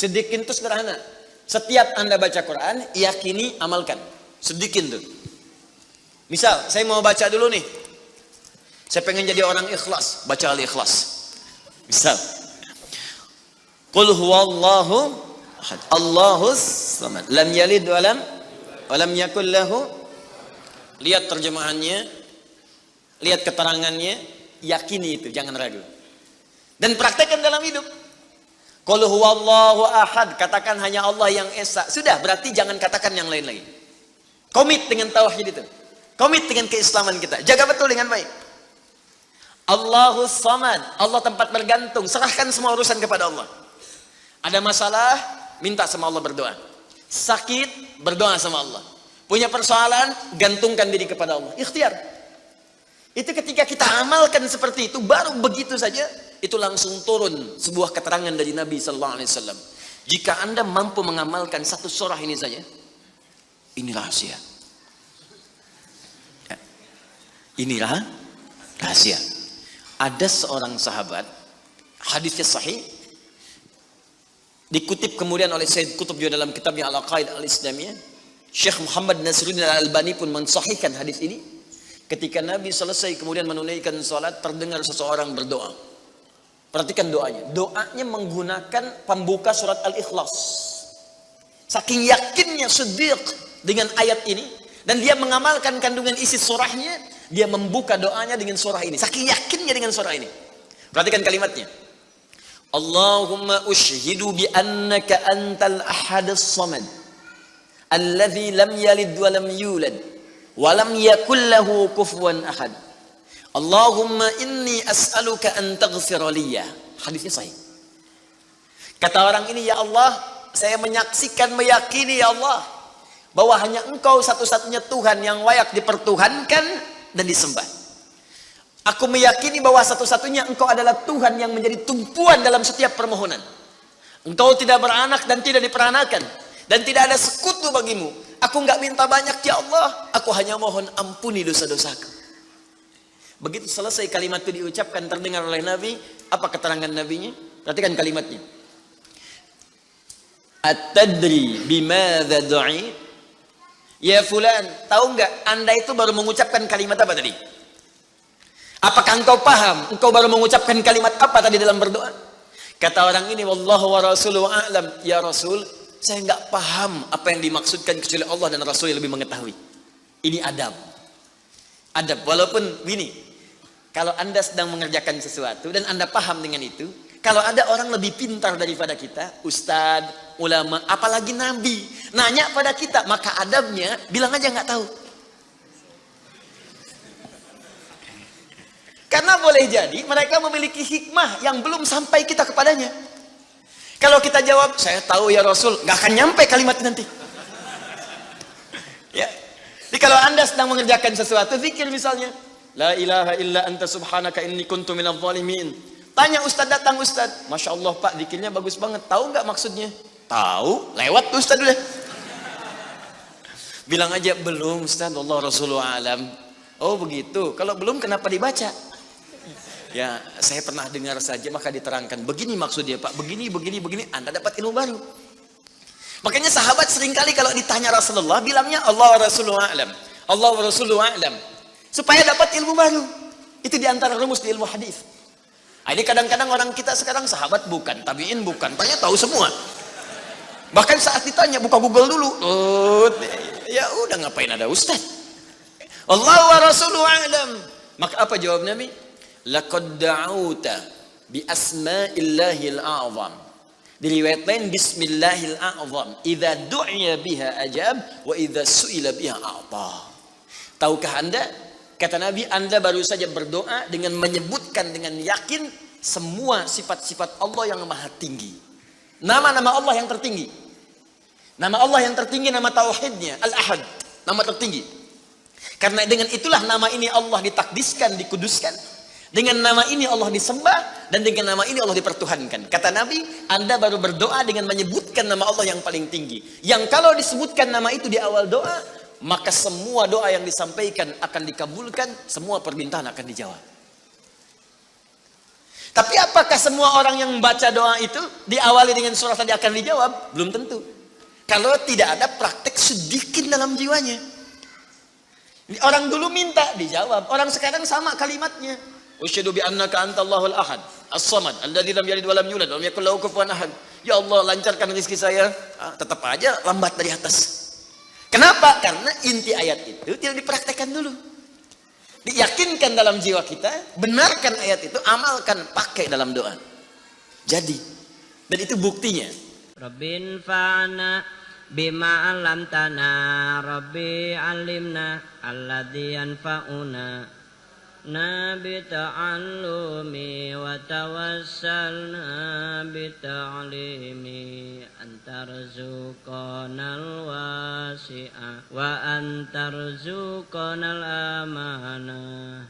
Siddiqin itu sederhana. Setiap Anda baca Quran, yakini, amalkan. Siddiqin tuh. Misal, saya mau baca dulu nih. Saya pengen jadi orang ikhlas, baca Al-Ikhlas. Misal. Qul huwallahu ahad, Allahus samad, lam yalid wa lam yakul lahu. Lihat terjemahannya, lihat keterangannya, yakini itu, jangan ragu. Dan praktekkan dalam hidup. Qul huwallahu ahad, katakan hanya Allah yang esa. Sudah, berarti jangan katakan yang lain lagi. Komit dengan tauhid itu. Komit dengan keislaman kita. Jaga betul dengan baik. Allahus samad, Allah tempat bergantung. Serahkan semua urusan kepada Allah. Ada masalah, minta sama Allah, berdoa. Sakit, berdoa sama Allah. Punya persoalan, gantungkan diri kepada Allah. Ikhtiar. Itu ketika kita amalkan seperti itu, baru begitu saja, itu langsung turun sebuah keterangan dari Nabi Sallallahu Alaihi Wasallam. Jika Anda mampu mengamalkan satu surah ini saja, ini rahasia. Ya. Inilah rahasia. Ada seorang sahabat, hadisnya sahih, dikutip kemudian oleh Sayyid Qutb juga dalam kitabnya Al-Aqaid Al-Islamiyah. Syekh Muhammad Nasiruddin Al-Albani pun mensahihkan hadis ini. Ketika Nabi selesai kemudian menunaikan salat, terdengar seseorang berdoa. Perhatikan doanya. Doanya menggunakan pembuka surat Al-Ikhlas. Saking yakinnya Siddiq dengan ayat ini, dan dia mengamalkan kandungan isi surahnya, dia membuka doanya dengan surah ini. Saking yakinnya dengan surah ini. Perhatikan kalimatnya. Allahumma ushhidu bi annaka antal ahadus samad alladzi lam yalid wa lam yulad wa lam yakul lahu kufuwan ahad. Allahumma inni as'aluka an taghfira liya. Hadisnya sahih. Kata orang ini, ya Allah, saya menyaksikan, meyakini ya Allah, bahwa hanya Engkau satu-satunya Tuhan yang layak dipertuhankan dan disembah. Aku meyakini bahwa satu-satunya Engkau adalah Tuhan yang menjadi tumpuan dalam setiap permohonan. Engkau tidak beranak dan tidak diperanakan, dan tidak ada sekutu bagimu. Aku enggak minta banyak ya Allah, aku hanya mohon ampuni dosa-dosaku. Begitu selesai kalimat itu diucapkan, terdengar oleh Nabi. Apa keterangan Nabinya? Perhatikan kalimatnya. At-tadri bimadza du'i? Ya fulan, tahu enggak Anda itu baru mengucapkan kalimat apa tadi? Apakah engkau paham? Engkau baru mengucapkan kalimat apa tadi dalam berdoa? Kata orang ini, wallahu wa rasuluhu a'lam. Ya Rasul, saya enggak paham apa yang dimaksudkan kecuali Allah dan Rasul yang lebih mengetahui. Ini adab. Adab, walaupun gini, kalau Anda sedang mengerjakan sesuatu dan Anda paham dengan itu, kalau ada orang lebih pintar daripada kita, ustadz, ulama, apalagi nabi, nanya pada kita, maka adabnya bilang aja nggak tahu. Karena boleh jadi mereka memiliki hikmah yang belum sampai kita kepadanya. Kalau kita jawab, saya tahu ya Rasul, nggak akan nyampe kalimat nanti. Ya. Jadi kalau Anda sedang mengerjakan sesuatu, zikir misalnya, la ilaha illa anta subhanaka inni kuntu minadh dhalimin. Tanya ustaz, datang ustaz, masya Allah pak, zikirnya bagus banget. Tahu nggak maksudnya? Tahu, lewat tuh ustaz udah. Bilang aja belum ustaz, Allah Rasulullah alam. Oh begitu. Kalau belum kenapa dibaca? Ya saya pernah dengar saja, maka diterangkan. Begini maksudnya pak, begini. Anda dapat ilmu baru. Makanya sahabat seringkali kalau ditanya Rasulullah, bilangnya Allah Rasulullah alam. Allah Rasulullah alam. Supaya dapat ilmu baru. Itu diantara rumus di ilmu hadis. Ini kadang-kadang orang kita sekarang sahabat bukan, tabiin bukan, tanya tahu semua. Bahkan saat ditanya buka Google dulu. Ya udah, ngapain ada ustaz? Allah wa rasuluhu a'lam. Maka apa jawab Nabi? Laqad da'uta bi asma'illahil a'zam. Di riwayat lain bismillahil a'zam. Idza du'iya biha ajab wa idza su'ila biha a'ta. Tahukah Anda? Kata Nabi, Anda baru saja berdoa dengan menyebutkan dengan yakin semua sifat-sifat Allah yang maha tinggi. Nama-nama Allah yang tertinggi. Nama Allah yang tertinggi, nama tauhidnya, Al-Ahad, nama tertinggi. Karena dengan itulah nama ini Allah ditakdiskan, dikuduskan. Dengan nama ini Allah disembah, dan dengan nama ini Allah dipertuhankan. Kata Nabi, Anda baru berdoa dengan menyebutkan nama Allah yang paling tinggi. Yang kalau disebutkan nama itu di awal doa, maka semua doa yang disampaikan akan dikabulkan, semua permintaan akan dijawab. Tapi apakah semua orang yang membaca doa itu diawali dengan surah tadi akan dijawab? Belum tentu. Kalau tidak ada praktek sedikit dalam jiwanya. Orang dulu minta dijawab, orang sekarang sama kalimatnya. Usyhadu bi annaka antallahul ahad, as-samad, alladzi lam yalid wa lam yulad wa lam yakul lahu kufuwan ahad. Ya Allah, lancarkan rezeki saya. Tetap aja lambat dari atas. Kenapa? Karena inti ayat itu tidak dipraktekkan dulu. Diyakinkan dalam jiwa kita, benarkan ayat itu, amalkan, pakai dalam doa. Jadi, dan itu buktinya. Rabbin fa'ana bima 'allamtana, Rabbi 'allimna alladzi yanfa'una, nabi ta'allumi wa tawassalna bi ta'limi, antarzuqanal wasi'a wa antarzuqanal amana.